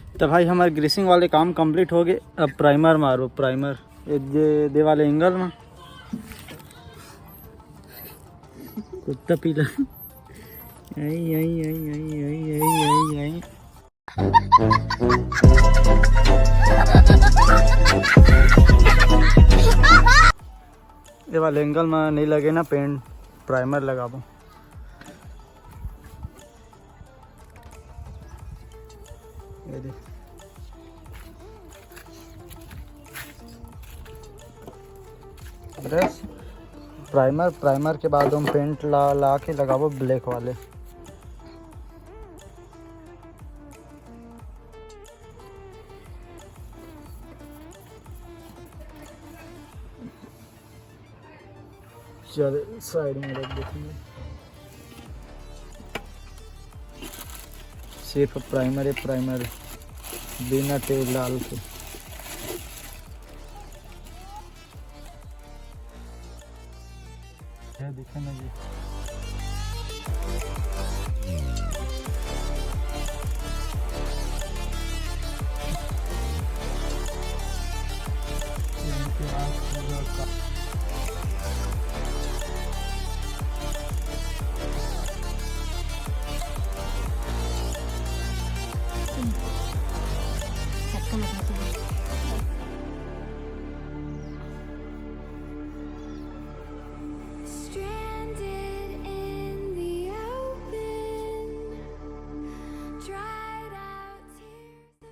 तो भाई हमारे ग्रीसिंग वाले काम कंप्लीट हो गए। अब प्राइमर मारो, प्राइमर दे वाले एंगल में कुत्ता पीला आई आई आई आई आई आई आई आई। ये वाले एंगल में नहीं लगे ना पेंट, प्राइमर लगाबो। ये देख ब्रश प्राइमर के बाद हम पेंट ला के लगाबो ब्लैक वाले। चल साइड में रख देखेंगे। सिर्फ प्राइमर है, प्राइमर बिना तेल डाल के। दिखे ना जी,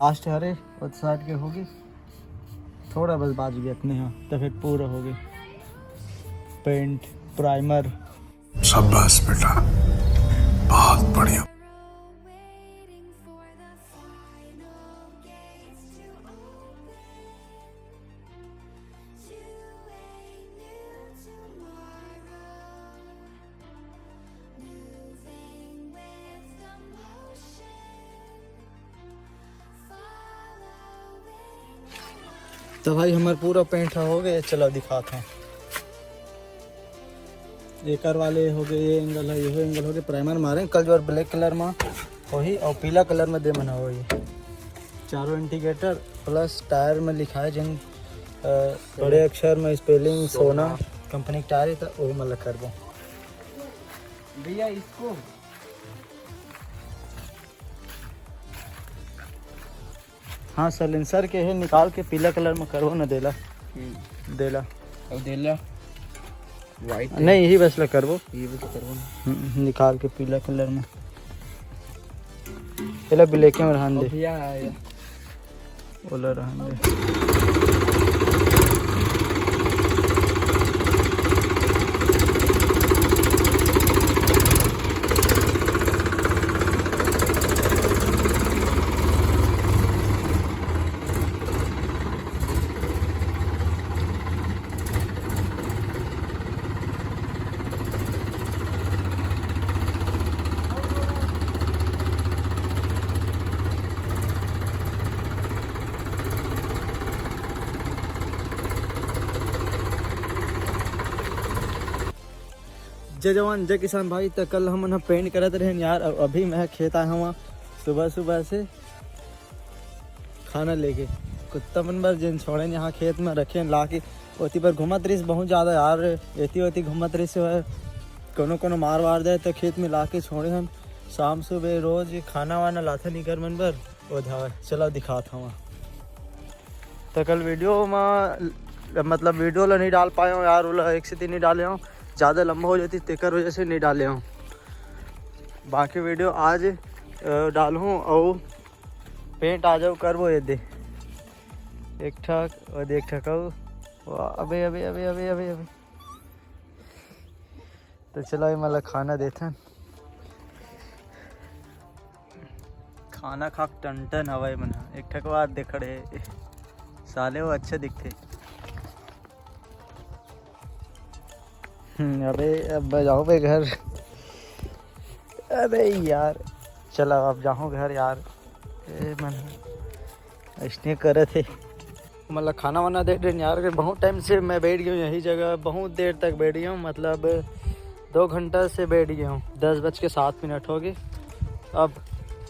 लास्ट हरे और साइड के होगी, थोड़ा बस बाज गया अपने यहाँ, तो फिर पूरा हो गया पेंट प्राइमर। शाबाश बेटा, बहुत बढ़िया। तो भाई हमारा पूरा पेंट हो गया, चलो दिखाता हूँ। एकर वाले हो गए, ये एंगल है, ये एंगल हो गए। प्राइमर मारे कल जो ब्लैक कलर में वही और पीला कलर में दे मना हो। ये चारों इंडिकेटर प्लस टायर में लिखा है जिन बड़े अक्षर में स्पेलिंग सोना कंपनी का टायर था, वो मतलब कर दो भैया इसको। हाँ सलेंसर के है, निकाल के पीला कलर में करो ना। देला और देला वाइट नहीं, यही बस ला करवो, ये बस करवो निकाल के पीला कलर में। पहले ब्लैक में रहन दे भैया, ओला रहन दे। जय जवान जय किसान भाई। तो कल हम पेंट करत रहे यार, अभी मैं खेत आया हुआ सुबह से खाना लेके। कुत्ता मन बर जिन छोड़े यहाँ खेत में रखे ला के ओती पर घूमत रही बहुत ज़्यादा यार, एती ओती घूमत रही से कोनो मार वार दे तो खेत में ला के छोड़े हम। शाम सुबह रोज खाना वाना लाते नहीं कर मन बर वो धावा। चलो दिखाता हूँ। तो कल वीडियो में मतलब वीडियो ला नहीं डाल पाया हूँ यार, वो एक से तीन नहीं डाले हूँ, ज़्यादा लंबा हो जाती तेकर वजह से नहीं डाले हूँ। बाकी वीडियो आज डालूँ और पेंट आ जाओ कर वो ये दे एक ठक और देख ठकाओ अबे अबे अबे अबे अबे अबे। तो चलो ये मतलब खाना देते खाना खा टन हवाई मना एक ठक बाद देख खड़े साले वो अच्छे दिखते। अबे अब जाओ बे घर। अबे यार चलो अब जाओ घर यार। मन इसने करे थे मतलब खाना वाना दे रहे यार। बहुत टाइम से मैं बैठ गया हूँ यही जगह, बहुत देर तक बैठ गया हूँ, मतलब 2 घंटा से बैठ गया हूँ। 10:07 हो गए। अब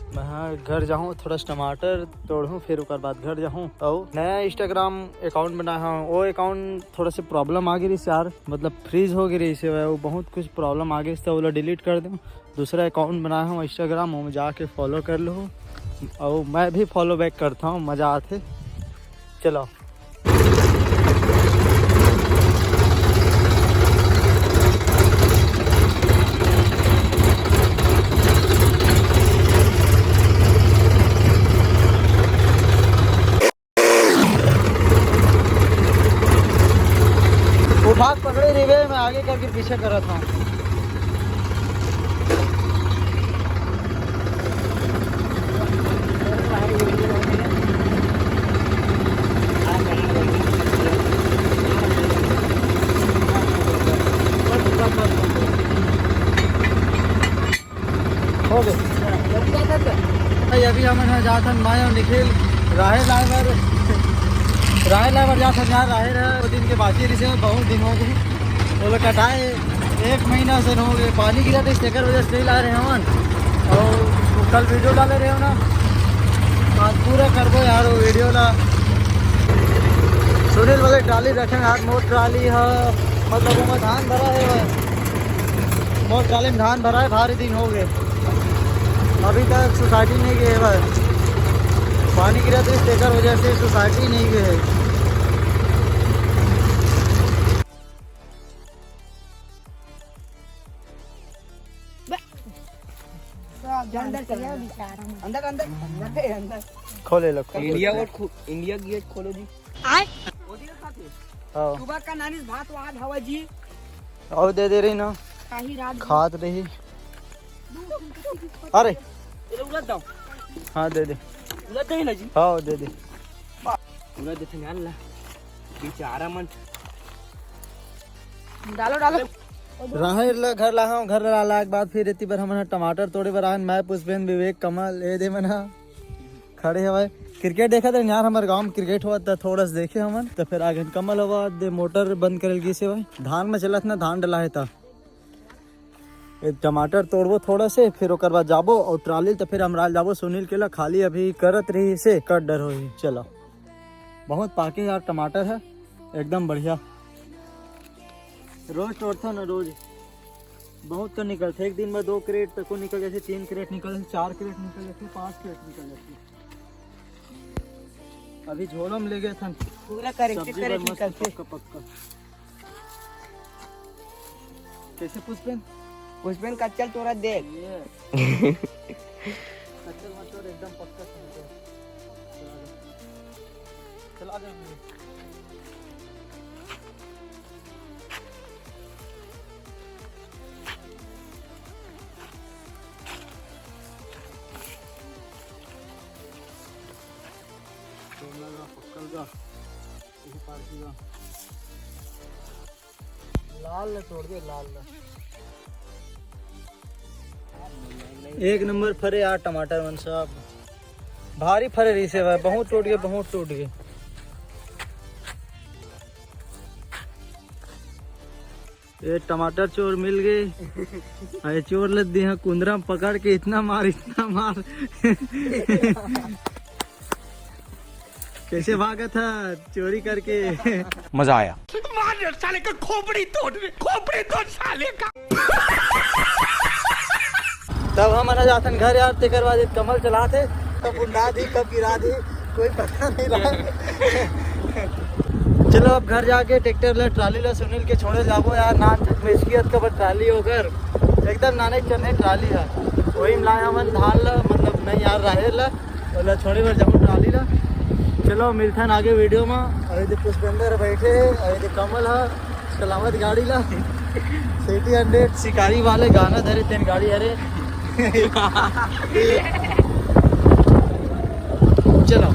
मैं हाँ घर जाऊँ थोड़ा टमाटर तोड़ूँ फिर उसके बाद घर जाऊँ और नया इंस्टाग्राम अकाउंट बनाया हूँ। वो अकाउंट थोड़ा सी प्रॉब्लम आ गई यार, मतलब फ्रीज हो गई से वो बहुत कुछ प्रॉब्लम आ गई, तो वो डिलीट कर दूँ। दूसरा अकाउंट बनाया हूँ इंस्टाग्राम, वो जाके फॉलो कर लो और मैं भी फॉलो बैक करता हूँ, मज़ा आते। चलो वो भाग पकड़े रिवे मैं आगे करके पीछे कर रहा था। हो गए अभी हम जाता मैं और निखिल राहे लाइवर जा सकते हैं। राहे रहे वो दिन के बाकी रिसे बहुत दिन हो गए, वो लोग कटाए 1 महीना से हो गए। पानी गिरा तो स्टेकर वजह से नहीं ला रहे हैं और कल वीडियो डाले रहे हो ना, आज पूरा कर दो यार वो वीडियो ला। सुनील वाले ट्राली रखे हाथ मोट ट्राली है, मतलब वो में धान भरा है, मोट ट्राली में धान भरा है, भारी दिन हो गए अभी तक सोसाइटी नहीं गए है। पानी गिरा तो स्टेकर वजह से सोसाइटी नहीं गए है। अंदर खोले लो इंडिया गेट खोलो जी। सुबह का नानी भात वाद हवा जी और दे दे रही ना, काही रात खात रही। अरे उलट दो, हाँ दे दे, उलट दे ना जी, हाँ दे दे। उलट देते हैं अल्लाह बेचारा मन। डालो डालो राहे घर ला हूँ, घर ला के बाद फिर इतनी बार हम टमाटर तोड़े बार आए। मैं पुष्पेन विवेक कमल ए दे मना खड़े हवाए। क्रिकेट देखा था यार, हमारे गांव में क्रिकेट हुआ था, थोड़ा सा देखे हमन तो फिर आगे कमल हुआ दे मोटर बंद करल गई से भाई धान में चलत ना, धान डला है था। टमाटर तोड़बो थोड़ा से, फिर ओकर बाद जाबो और ट्राली तो फिर हमरा जाबो सुनील के ला खाली अभी करत रही से कट डर हो। चलो बहुत पाके यार टमाटर है एकदम बढ़िया। रोज तोड़ता ना, रोज बहुत तो निकलते, एक दिन में 2 क्रेट तक को निकल जाते, 3 क्रेट निकल जाते, 4 क्रेट निकल जाते, 5 क्रेट निकल जाती। अभी झोला में ले गए थे पूरा करेक्ट निकलते पक्का। कैसे पुष्पेन पुष्पेन का चल तोरा देख कच्चल मटर एकदम पक्का चला गया। लाल तोड़ दे, लाल एक नंबर फरे यार टमाटर मन साहब, भारी फरे रही से भाई, बहुत टूट गए, बहुत टूट गए। ये टमाटर चोर मिल गए, अरे चोर लग दिए कुंदरा पकड़ के इतना मार कैसे भागा था चोरी करके। मजा आया। साले का खोपड़ी तोड़ साले का। तब हमारा जातन घर यार, तेकर बाद कमल चलाते, कब उड़ा दी कब गिरा दी कोई पता नहीं रहा। चलो अब घर जाके ट्रैक्टर ला ट्राली ला सुनील के छोड़े जाबो यार। नान में इसकी का ट्राली होकर एकदम नाने चने ट्राली है, वही लाया मन धान ला, मतलब नहीं यार राहे ला बोला छोड़े बार जाऊँ ट्राली ला। चलो मिलते हैं आगे वीडियो में। अरे पुष्पेंद्र बैठे, अरे कमल है सलामत गाड़ी ला सिटी 100 शिकारी वाले गाना धरे तेन गाड़ी अरे चलो।